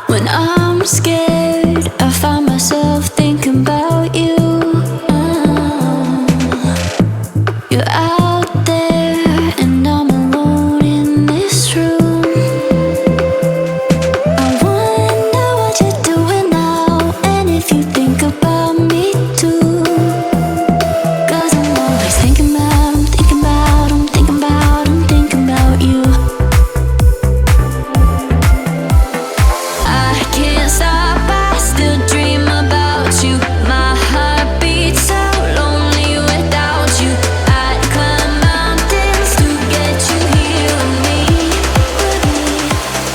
When I'm scared, I find myself thinking about you. You're out there and I'm alone in this room. I wonder what you're doing now, and if you think about me too. 'Cause I'm always thinking about, I'm thinking about, I'm thinking about, I'm thinking about you. I can't stop, I still dream about you. My heart beats so lonely without you. I'd climb mountains to get you here with me.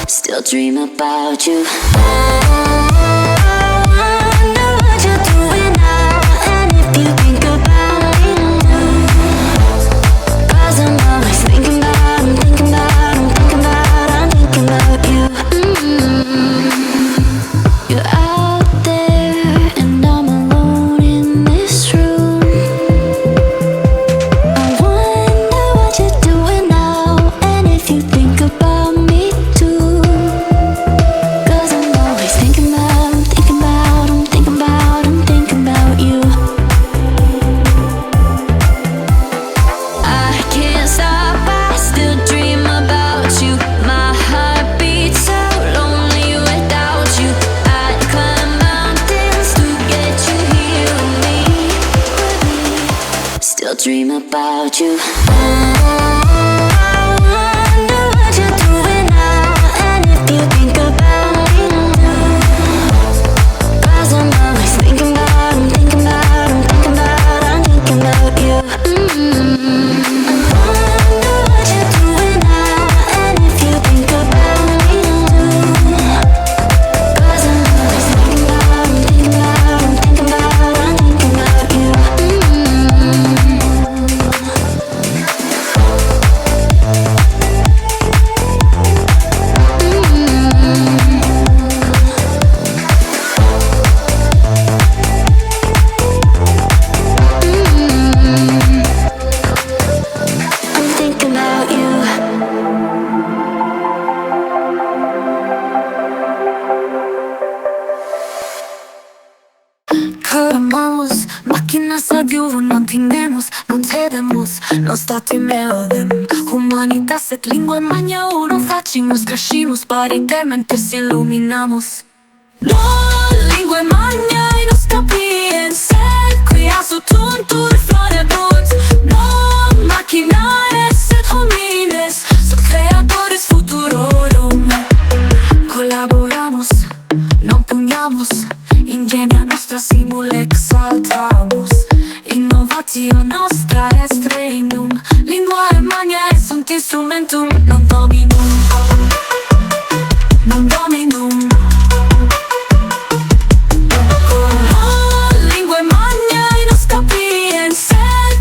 Still dream about you. Still dream about you. Calmamos, máquinas a Dios, no entendemos, no entendemos, non stati melodem. Humanitas et lingua magna, ora faccimus, crescimus, paritamente si illuminamos. No, lingua magna, e non sapiens, crea su tuntur florebut. No, maquinares et homines, so creadores futurorum. Colaboramos, non pugnamos, ingenia nostra simul exaltamus. Innovatio nostra est regnum, linguae magna sunt instrumentum non dominum. Non dominum. Oh, linguae magna in nos capiens,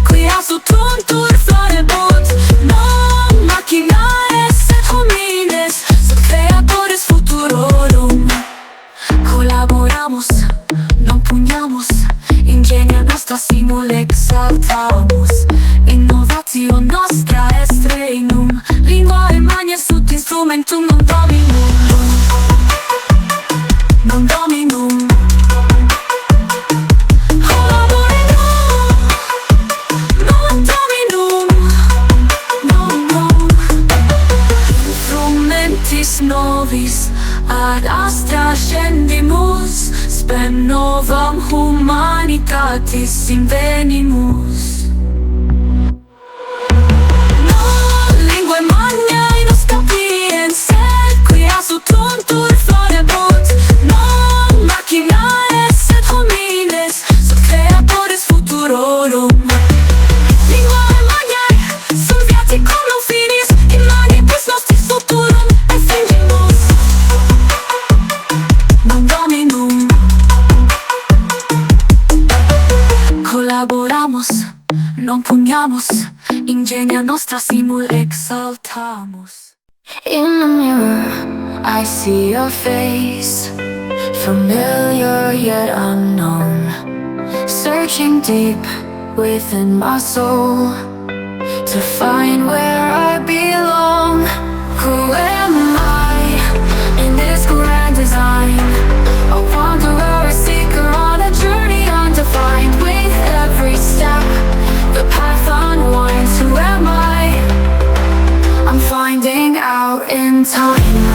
quia sunt tuntur florebut. Non machinaes et homines, sed creatores futurorum. Collaboramos, non pugnamos, ingenia nostra simul exaltamus. Innovatio nostra est regnum, linguae magna sunt instrumentum non dominum. Non dominum. Collaborem, non dominum. Non, non. Instrumentis novis ad astra scendimus, spem novam humanitatis invenimus. No, linguae magna in nos capiens, quia sunt tuntur florebut. Non machinaes et homines, sed creatores futurorum. Linguae magnae sunt viaticum non finis, in manibus nostris futurum effingimus. Non dominum. Collaboramos, non pugnamos, ingenia nostra simul exaltamus. In the mirror, I I see your face, familiar yet unknown, searching deep within my soul to find where I belong. Who am I in this grand design? A wanderer, a seeker on a journey undefined. With every step, the path unwinds. Who am I? I'm finding out in time.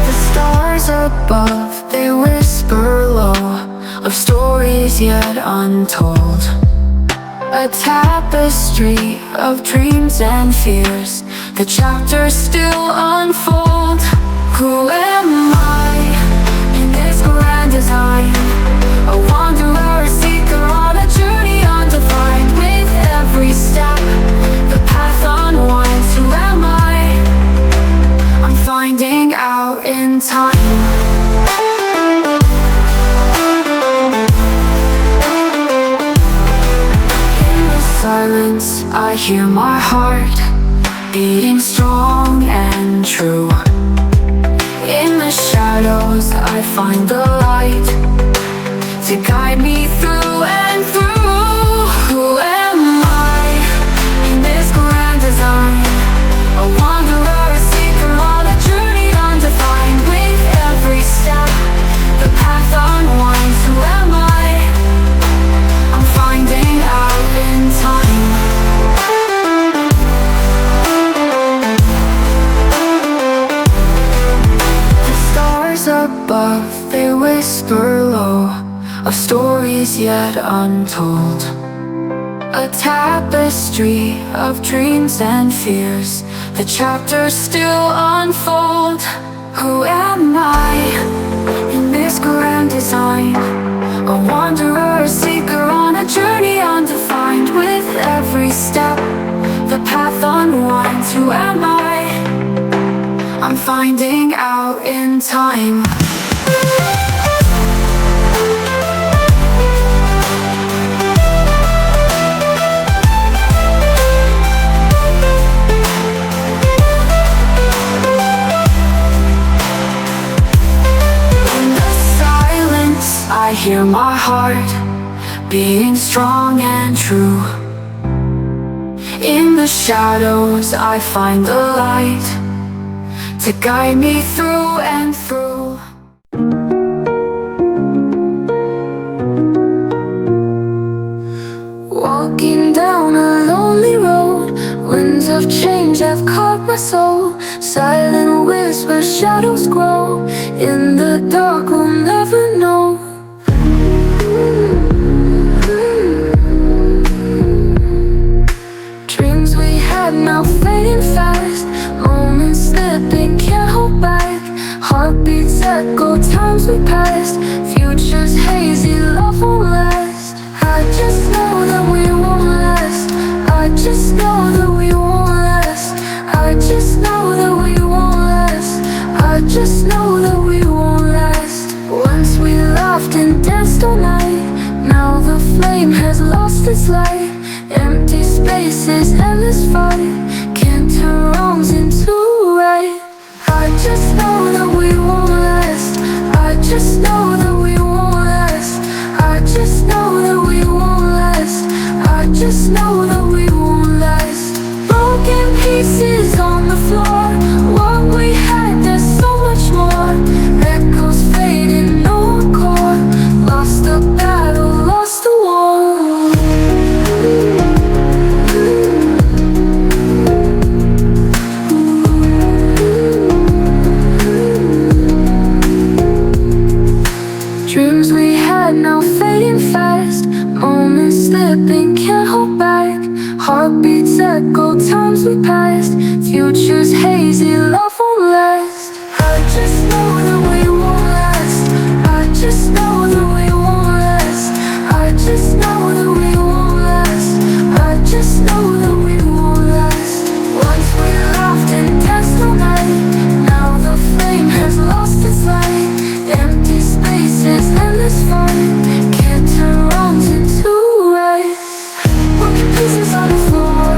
The stars above, they whisper low of stories yet untold, a tapestry of dreams and fears, the chapters still unfold. Who am I in this grand design? A wanderer, a seeker on a journey undefined. With every step, the path unwinds. Who am I? I'm finding out in time. Silence, I hear my heart beating strong and true. In the shadows, I find the light to guide me through and through. Who am I in this grand design? A wanderer, a seeker on a journey undefined. With every step, the path unwinds. Who am I? I'm finding out in time. The stars above, they whisper low of stories yet untold, a tapestry of dreams and fears, the chapters still unfold. Who am I in this grand design? A wanderer, a seeker on a journey undefined. With every step, the path unwinds. Who am I? I'm finding out in time. In the silence, I hear my heart beating strong and true. In the shadows, I find the light to guide me through and through. Walking down a lonely road, winds of change have caught my soul. Silent whispers, shadows grow. In the dark, we'll never know. Dreams we had now fading fast, moments slipping, can't hold back. Heartbeats echo, times we passed, futures hazy, love won't last. I just know that we won't last. I just know that we won't last. I just know that we won't last. I just know that we won't last. Once we laughed and danced all night, now the flame has lost its light. Empty spaces, endless fight, can't turn wrongs into right. I just know that we won't last. I just know that we won't last. I just know that we won't last. I just know that we won't last. Broken pieces on the floor, what we had, there's so much more. Echoes fading, no accord, lost the battle, lost the war. Dreams we had now fading fast, moments slipping, can't hold back. Heartbeats echo, times we passed, futures hazy, love won't last. I just know that we won't last. I just know that we won't last. I just know that we won't last. I just know that we won't last. Once we laughed and danced all night, now the flame has lost its light. Empty spaces, endless fight, can't turn wrongs into right. Broken pieces on the floor,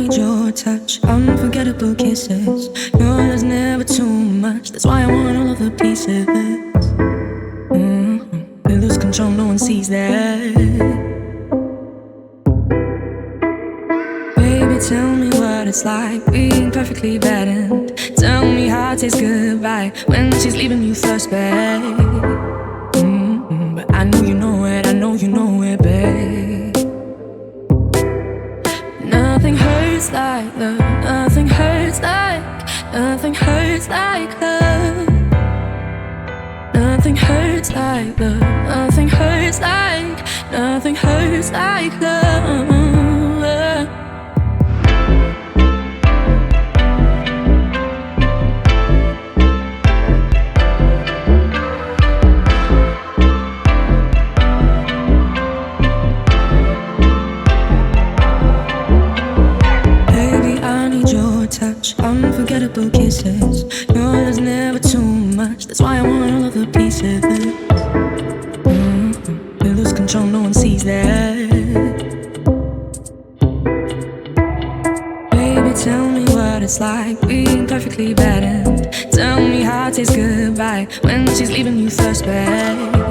need your touch, unforgettable kisses. No, there's never too much, that's why I want all of the pieces. We lose control, no one sees that. Baby, tell me what it's like being perfectly bad, and tell me how it tastes goodbye when she's leaving you first, babe. But I know you know it, I know you know it, babe. Nothing hurts like love, nothing hurts like, nothing hurts like love. Nothing hurts like love, nothing hurts like, nothing hurts like love. Touch, unforgettable kisses. No, there's never too much, that's why I want all of the pieces. We lose control, no one sees that. Baby, tell me what it's like being perfectly bad, and tell me how it tastes goodbye when she's leaving you first, babe.